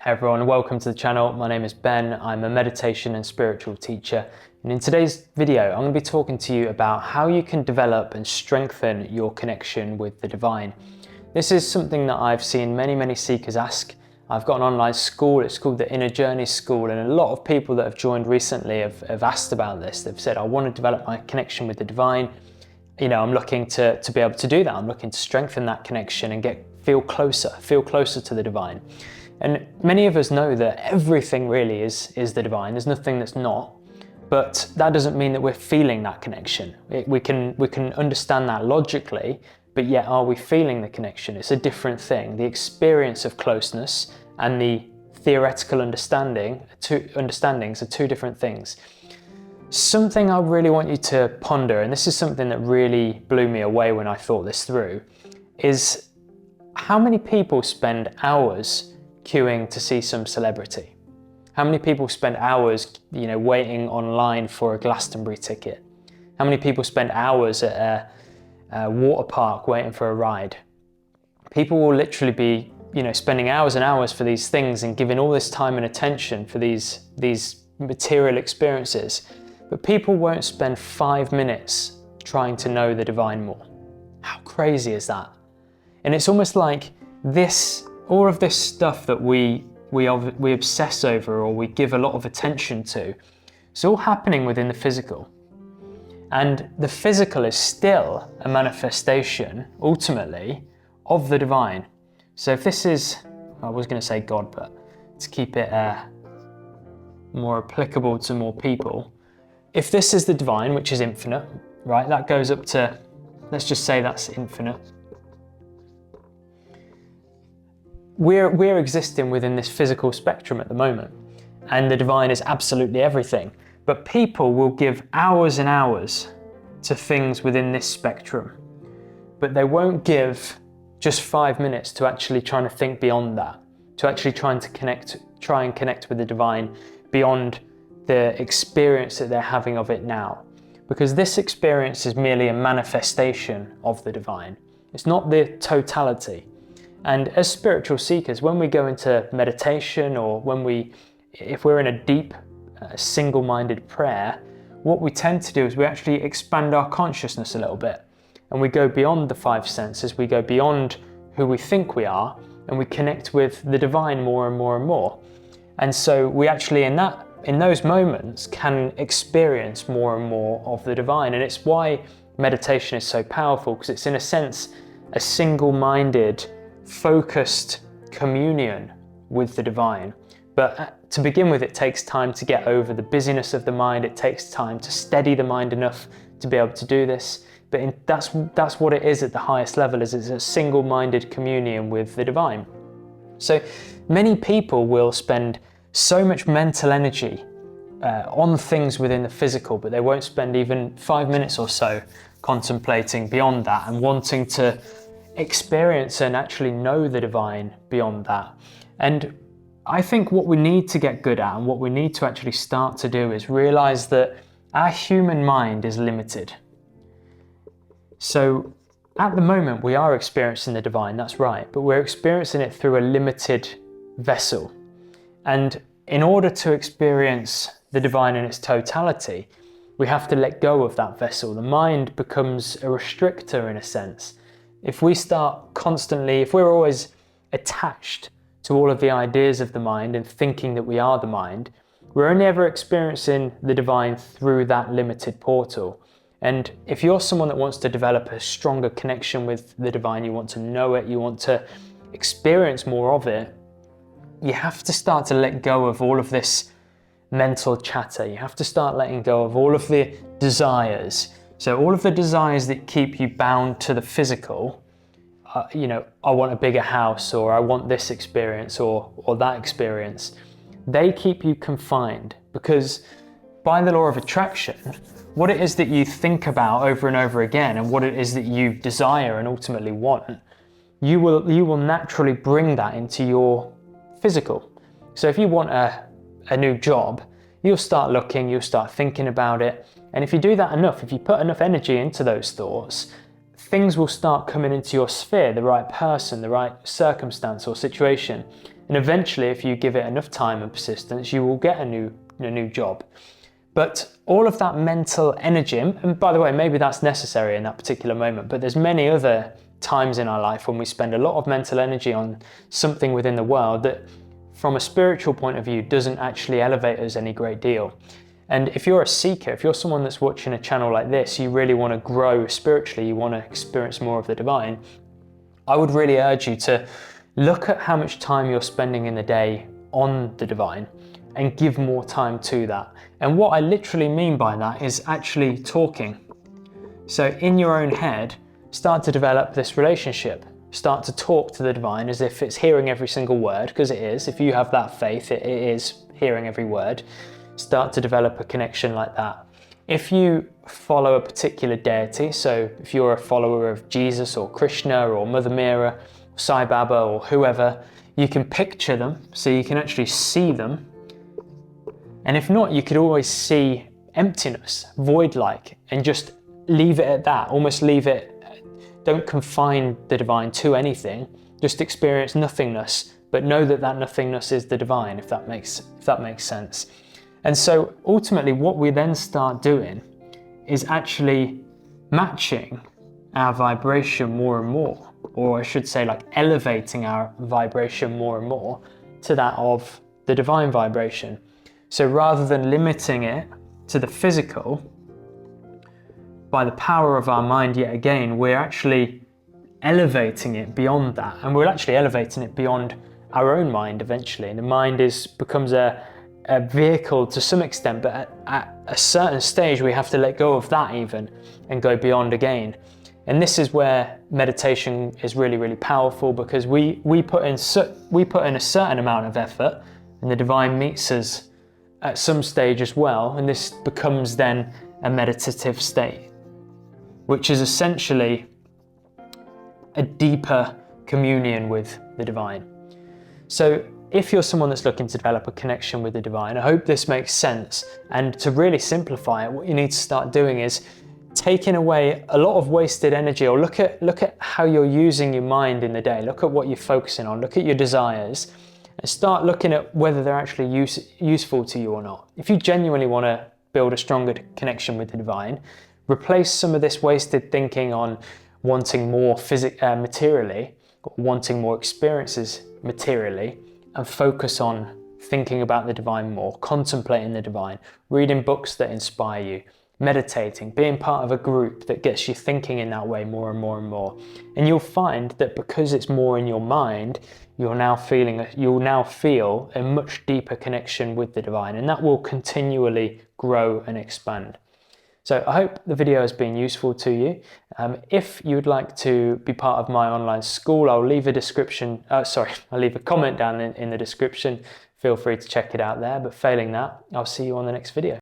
Hey everyone, welcome to the channel. My name is Ben. I'm a meditation and spiritual teacher. And in today's video, I'm going to be talking to you about how you can develop and strengthen your connection with the divine. This is something that I've seen many seekers ask. I've got an online school, it's called the Inner Journey School, and a lot of people that have joined recently have asked about this. They've said, I want to develop my connection with the divine. I'm looking to be able to do that. I'm looking to strengthen that connection and feel closer to the divine. And many of us know that everything really is the divine. There's nothing that's not, but that doesn't mean that we're feeling that connection. We can understand that logically, but yet are we feeling the connection? It's a different thing. The experience of closeness and the theoretical understandings are two different things. Something I really want you to ponder, and this is something that really blew me away when I thought this through, is how many people spend hours queuing to see some celebrity? How many people spend hours, waiting online for a Glastonbury ticket? How many people spend hours at a water park waiting for a ride? People will literally be, spending hours and hours for these things and giving all this time and attention for these material experiences. But people won't spend 5 minutes trying to know the divine more. How crazy is that? And it's almost like all of this stuff that we obsess over or we give a lot of attention to, it's all happening within the physical. And the physical is still a manifestation, ultimately, of the divine. So if this is, I was going to say God, but to keep it more applicable to more people, if this is the divine, which is infinite, right, that goes up to, let's just say that's infinite. We're existing within this physical spectrum at the moment, and the divine is absolutely everything. But people will give hours and hours to things within this spectrum, but they won't give just 5 minutes to actually trying to think beyond that, to actually try and connect with the divine beyond the experience that they're having of it now. Because this experience is merely a manifestation of the divine. It's not the totality. And as spiritual seekers, when we go into meditation or if we're in a deep, single-minded prayer, what we tend to do is we actually expand our consciousness a little bit. And we go beyond the 5 senses, we go beyond who we think we are, and we connect with the divine more and more and more. And so we actually, in those moments, can experience more and more of the divine. And it's why meditation is so powerful, because it's in a sense a single-minded, focused communion with the divine. But to begin with, it takes time to get over the busyness of the mind. It takes time to steady the mind enough to be able to do this. But that's what it is at the highest level, is it's a single-minded communion with the divine. So many people will spend so much mental energy on things within the physical, but they won't spend even 5 minutes or so contemplating beyond that and wanting to experience and actually know the divine beyond that. And I think what we need to get good at and what we need to actually start to do is realize that our human mind is limited. So at the moment we are experiencing the divine, that's right, but we're experiencing it through a limited vessel. And in order to experience the divine in its totality, we have to let go of that vessel. The mind becomes a restrictor in a sense. If we're always attached to all of the ideas of the mind and thinking that we are the mind, we're only ever experiencing the divine through that limited portal. And if you're someone that wants to develop a stronger connection with the divine, you want to know it, you want to experience more of it, you have to start to let go of all of this mental chatter. You have to start letting go of all of the desires. So all of the desires that keep you bound to the physical, I want a bigger house, or I want this experience or that experience, they keep you confined, because by the law of attraction, what it is that you think about over and over again and what it is that you desire and ultimately want, you will naturally bring that into your physical. So if you want a new job, you'll start looking, you'll start thinking about it. And if you do that enough, if you put enough energy into those thoughts, things will start coming into your sphere, the right person, the right circumstance or situation. And eventually, if you give it enough time and persistence, you will get a new job. But all of that mental energy, and by the way, maybe that's necessary in that particular moment, but there's many other times in our life when we spend a lot of mental energy on something within the world that, from a spiritual point of view, doesn't actually elevate us any great deal. And if you're a seeker, if you're someone that's watching a channel like this, you really want to grow spiritually, you want to experience more of the divine, I would really urge you to look at how much time you're spending in the day on the divine and give more time to that. And what I literally mean by that is actually talking. So in your own head, start to develop this relationship. Start to talk to the divine as if it's hearing every single word, because it is. If you have that faith, it is hearing every word. Start to develop a connection like that. If you follow a particular deity, so if you're a follower of Jesus or Krishna or Mother Meera, Sai Baba or whoever, you can picture them, so you can actually see them. And if not, you could always see emptiness, void-like, and just leave it at that, almost leave it, don't confine the divine to anything, just experience nothingness, but know that that nothingness is the divine, if that makes sense. And so ultimately what we then start doing is actually matching our vibration more and more, or I should say like elevating our vibration more and more to that of the divine vibration. So rather than limiting it to the physical, by the power of our mind yet again, we're actually elevating it beyond that, and we're actually elevating it beyond our own mind eventually. And the mind becomes a vehicle to some extent, but at a certain stage we have to let go of that even and go beyond again. And this is where meditation is really, really powerful, because we put in a certain amount of effort, and the divine meets us at some stage as well, and this becomes then a meditative state, which is essentially a deeper communion with the divine. So if you're someone that's looking to develop a connection with the divine, I hope this makes sense. And to really simplify it, what you need to start doing is taking away a lot of wasted energy, or look at how you're using your mind in the day. Look at what you're focusing on, look at your desires, and start looking at whether they're actually useful to you or not. If you genuinely want to build a stronger connection with the divine, replace some of this wasted thinking on wanting more materially, or wanting more experiences materially, and focus on thinking about the divine more, contemplating the divine, reading books that inspire you, meditating, being part of a group that gets you thinking in that way more and more and more. And you'll find that because it's more in your mind, you'll now feel a much deeper connection with the divine, and that will continually grow and expand. So I hope the video has been useful to you. If you would like to be part of my online school, I'll leave a comment down in the description. Feel free to check it out there, but failing that, I'll see you on the next video.